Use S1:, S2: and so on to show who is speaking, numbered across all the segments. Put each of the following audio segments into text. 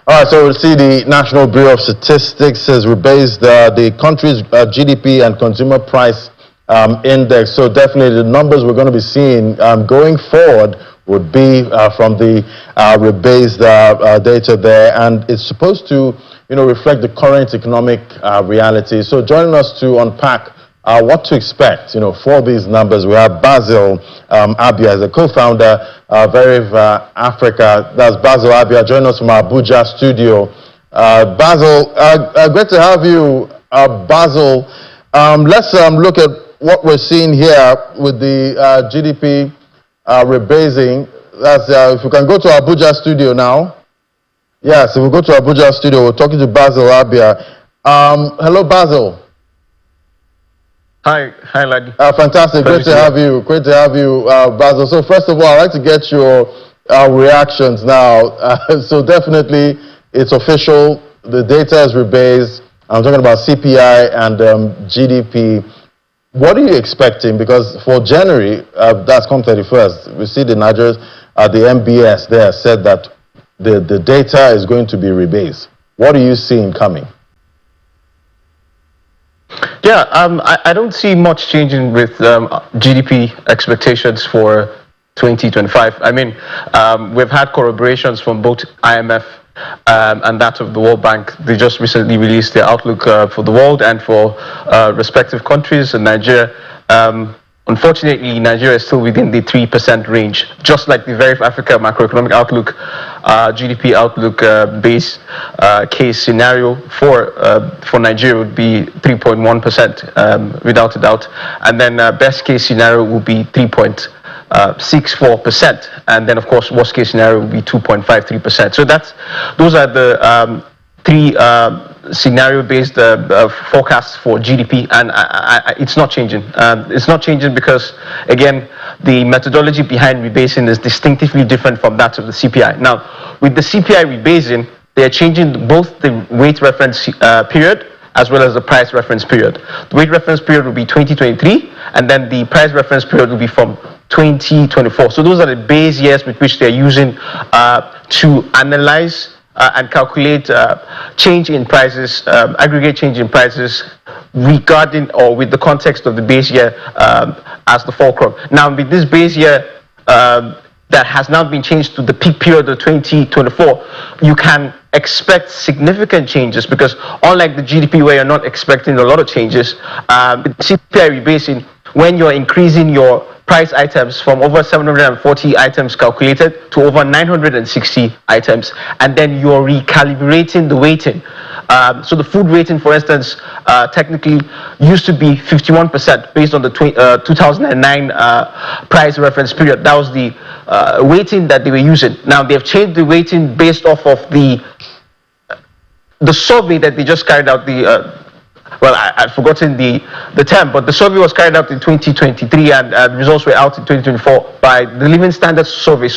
S1: All right, so we'll see the National Bureau of Statistics has rebased the country's GDP and consumer price index. So definitely the numbers we're going to be seeing going forward would be from the rebased data there, and it's supposed to, reflect the current economic reality. So joining us to unpack what to expect, for these numbers, we have Basil Abia as a co-founder, Veriv Africa. That's Basil Abia, joining us from our Abuja studio. Basil, great to have you, Basil. Let's look at what we're seeing here with the GDP rebasing. That's if we can go to our Abuja studio now. Yes, if we go to our Abuja studio, we're talking to Basil Abia. Hello, Basil.
S2: Hi, Ladi.
S1: Fantastic. Great to have you, Basil. So first of all, I'd like to get your reactions now. So definitely, it's official. The data is rebased. I'm talking about CPI and GDP. What are you expecting? Because for January, that's come 31st, we see the Nigerians, the MBS there said that the data is going to be rebased. What are you seeing coming?
S2: Yeah, I don't see much changing with GDP expectations for 2025. I mean, we've had corroborations from both IMF and that of the World Bank. They just recently released their outlook for the world and for respective countries. And Nigeria, unfortunately, Nigeria is still within the 3% range, just like the Veriv Africa macroeconomic outlook, GDP outlook base case scenario for Nigeria would be 3.1% without a doubt, and then best case scenario will be 3.64%, and then of course worst case scenario will be 2.53%. So those are the three scenario-based forecasts for GDP, and it's not changing. It's not changing because, again, the methodology behind rebasing is distinctively different from that of the CPI. Now, with the CPI rebasing, they are changing both the weight reference period as well as the price reference period. The weight reference period will be 2023, and then the price reference period will be from 2024. So those are the base years with which they're using to analyze and calculate change in prices, aggregate change in prices regarding or with the context of the base year as the fulcrum. Now, with this base year that has now been changed to the peak period of 2024, you can expect significant changes because unlike the GDP where you're not expecting a lot of changes, with CPI rebasing, when you're increasing your price items from over 740 items calculated to over 960 items, and then you're recalibrating the weighting. So the food weighting, for instance, technically used to be 51% based on the 2009 price reference period. That was the weighting that they were using. Now they've changed the weighting based off of the survey that they just carried out, well, I'd forgotten the term, but the survey was carried out in 2023 and results were out in 2024 by the Living Standards Survey,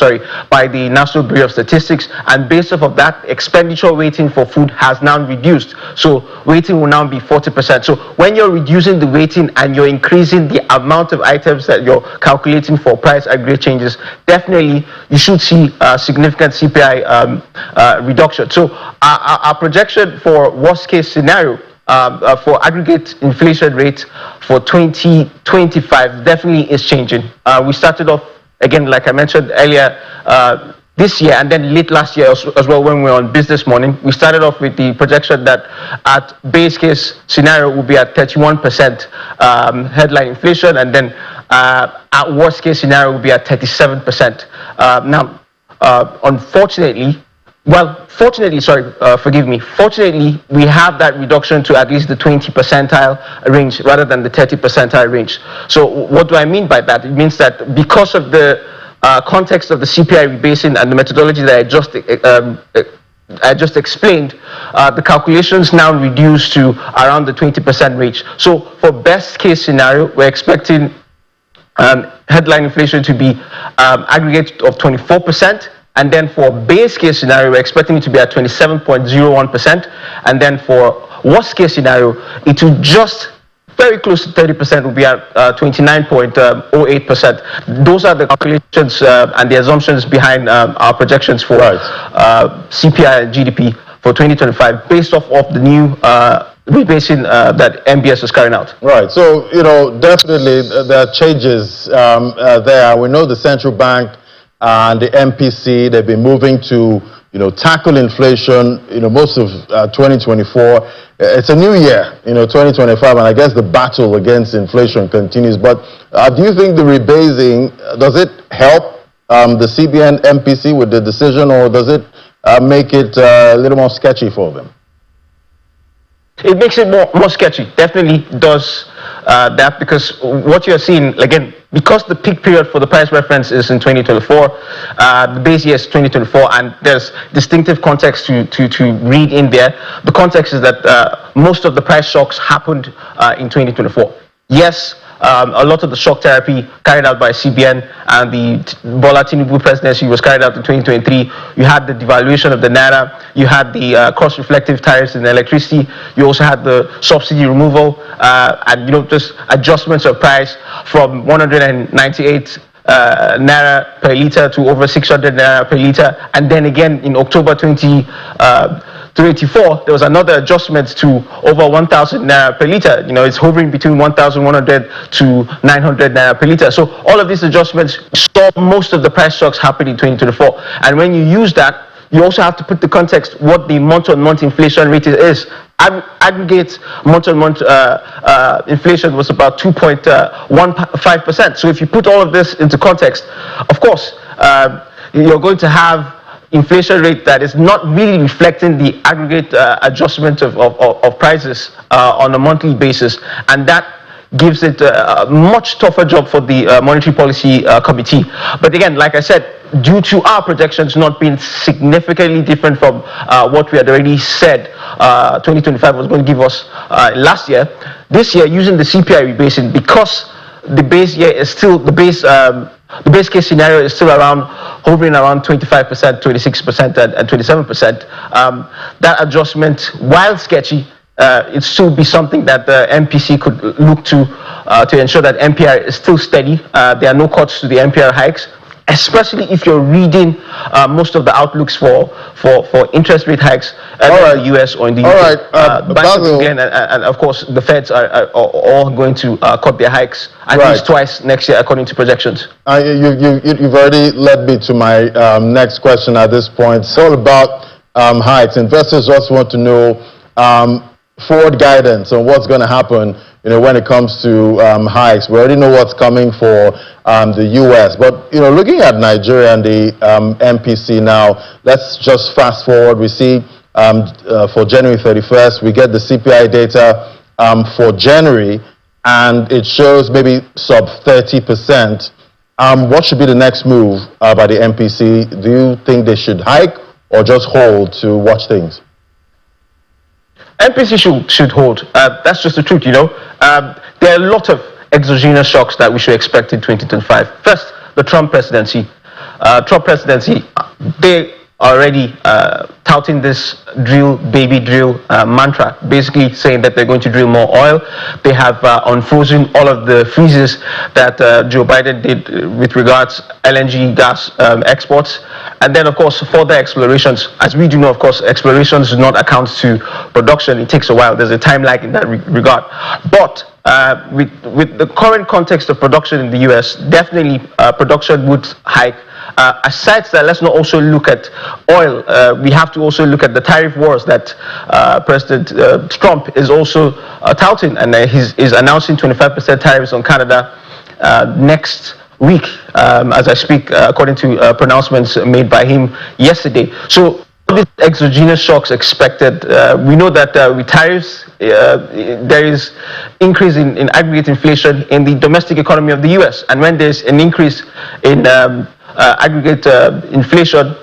S2: by the National Bureau of Statistics, and based off of that, expenditure weighting for food has now reduced. So weighting will now be 40%. So when you're reducing the weighting and you're increasing the amount of items that you're calculating for price aggregate changes, definitely you should see a significant CPI reduction. So our projection for worst case scenario for aggregate inflation rate for 2025 definitely is changing. We started off, again, like I mentioned earlier, this year and then late last year as well when we were on Business Morning, we started off with the projection that at base case scenario will be at 31% headline inflation, and then at worst case scenario will be at 37%. Now, unfortunately, fortunately, we have that reduction to at least the 20 percentile range rather than the 30 percentile range. So what do I mean by that? It means that because of the context of the CPI rebasing and the methodology that I just explained, the calculations now reduce to around the 20% range. So for best case scenario, we're expecting headline inflation to be aggregate of 24%. And then for base case scenario, we're expecting it to be at 27.01%. And then for worst case scenario, it will just very close to 30%, will be at 29.08%. Those are the calculations and the assumptions behind our projections for CPI and GDP for 2025, based off of the new rebasing that MBS is carrying out.
S1: Right. So, definitely there are changes there. We know the central bank and the MPC, they've been moving to, tackle inflation, most of 2024. It's a new year, 2025, and I guess the battle against inflation continues. But do you think the rebasing, does it help the CBN MPC with the decision, or does it make it a little more sketchy for them?
S2: It makes it more sketchy. Definitely does that, because what you're seeing, again, because the peak period for the price reference is in 2024, the base year is 2024, and there's distinctive context to read in there. The context is that most of the price shocks happened in 2024. Yes, a lot of the shock therapy carried out by CBN and the Bola Tinubu presidency was carried out in 2023. You had the devaluation of the naira. You had the cost-reflective tariffs in electricity. You also had the subsidy removal and just adjustments of price from 198 naira per liter to over 600 naira per liter. And then again in October 2024, there was another adjustment to over 1,000 naira per liter. It's hovering between 1,100 to 900 naira per liter. So all of these adjustments saw most of the price shocks happen in 2024. And when you use that, you also have to put the context what the month-on-month inflation rate is. Aggregate month-on-month inflation was about 2.15%. So if you put all of this into context, of course, you're going to have inflation rate that is not really reflecting the aggregate adjustment of prices on a monthly basis, and that gives it a much tougher job for the Monetary Policy Committee. But again, like I said, due to our projections not being significantly different from what we had already said 2025 was going to give us last year, this year, using the CPI rebasing, because the base year is still the base case scenario is still hovering around 25%, 26%, and 27%. That adjustment, while sketchy, it still be something that the MPC could look to ensure that MPR is still steady. There are no cuts to the MPR hikes, especially if you're reading most of the outlooks for interest rate hikes in the US or in the UK. Again, and of course, the Feds are all going to cut their hikes at least twice next year, according to projections.
S1: You've already led me to my next question at this point. It's all about hikes. Investors also want to know forward guidance on what's going to happen, when it comes to hikes. We already know what's coming for the US, but looking at Nigeria and the MPC now, let's just fast forward. We see for January 31st, we get the CPI data for January, and it shows maybe sub 30%. What should be the next move by the MPC? Do you think they should hike or just hold to watch things?
S2: MPC should hold. That's just the truth, There are a lot of exogenous shocks that we should expect in 2025. First, the Trump presidency. They are already touting this baby drill mantra, basically saying that they're going to drill more oil. They have unfrozen all of the freezes that Joe Biden did with regards LNG gas exports. And then, of course, further explorations. As we do know, of course, explorations do not account to production. It takes a while. There's a time lag in that regard. But with the current context of production in the US, definitely production would hike. Aside that, let's not also look at oil. We have to also look at the tariff wars that President Trump is also touting, and he's announcing 25% tariffs on Canada next week, as I speak, according to pronouncements made by him yesterday. So these exogenous shocks expected. We know that with tariffs, there is increase in aggregate inflation in the domestic economy of the US, and when there's an increase in aggregate inflation,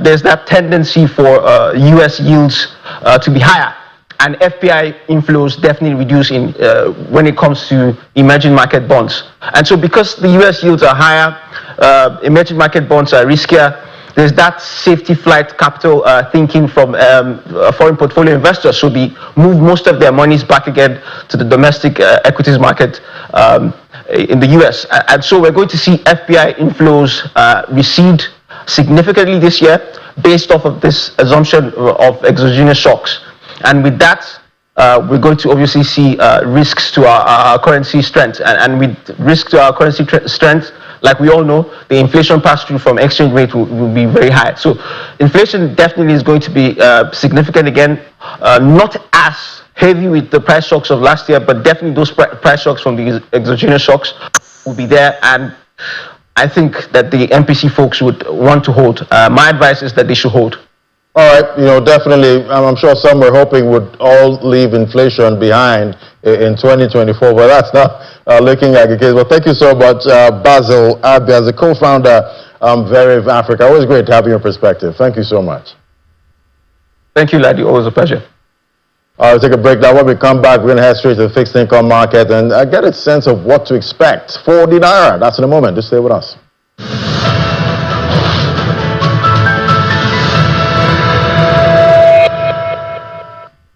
S2: there's that tendency for US yields to be higher, and FPI inflows definitely reduce when it comes to emerging market bonds. And so because the US yields are higher, emerging market bonds are riskier, there's that safety flight capital thinking from foreign portfolio investors. So they move most of their monies back again to the domestic equities market in the US. And so we're going to see FPI inflows recede significantly this year based off of this assumption of exogenous shocks. And with that, we're going to obviously see risks to our currency strength. And with risk to our currency strength, like we all know, the inflation pass-through from exchange rate will be very high. So inflation definitely is going to be significant again, not as heavy with the price shocks of last year, but definitely those price shocks from the exogenous shocks will be there. And I think that the MPC folks would want to hold. My advice is that they should hold.
S1: All right, definitely. I'm sure some were hoping would all leave inflation behind in 2024, but that's not looking like the case. Well, thank you so much, Basil Abia, as a co-founder Veriv Africa. Always great to have your perspective. Thank you so much.
S2: Thank you, Ladi. Always a pleasure.
S1: All right, take a break now. When we come back, we're going to head straight to the fixed income market and get a sense of what to expect for the Naira. That's in a moment. Just stay with us.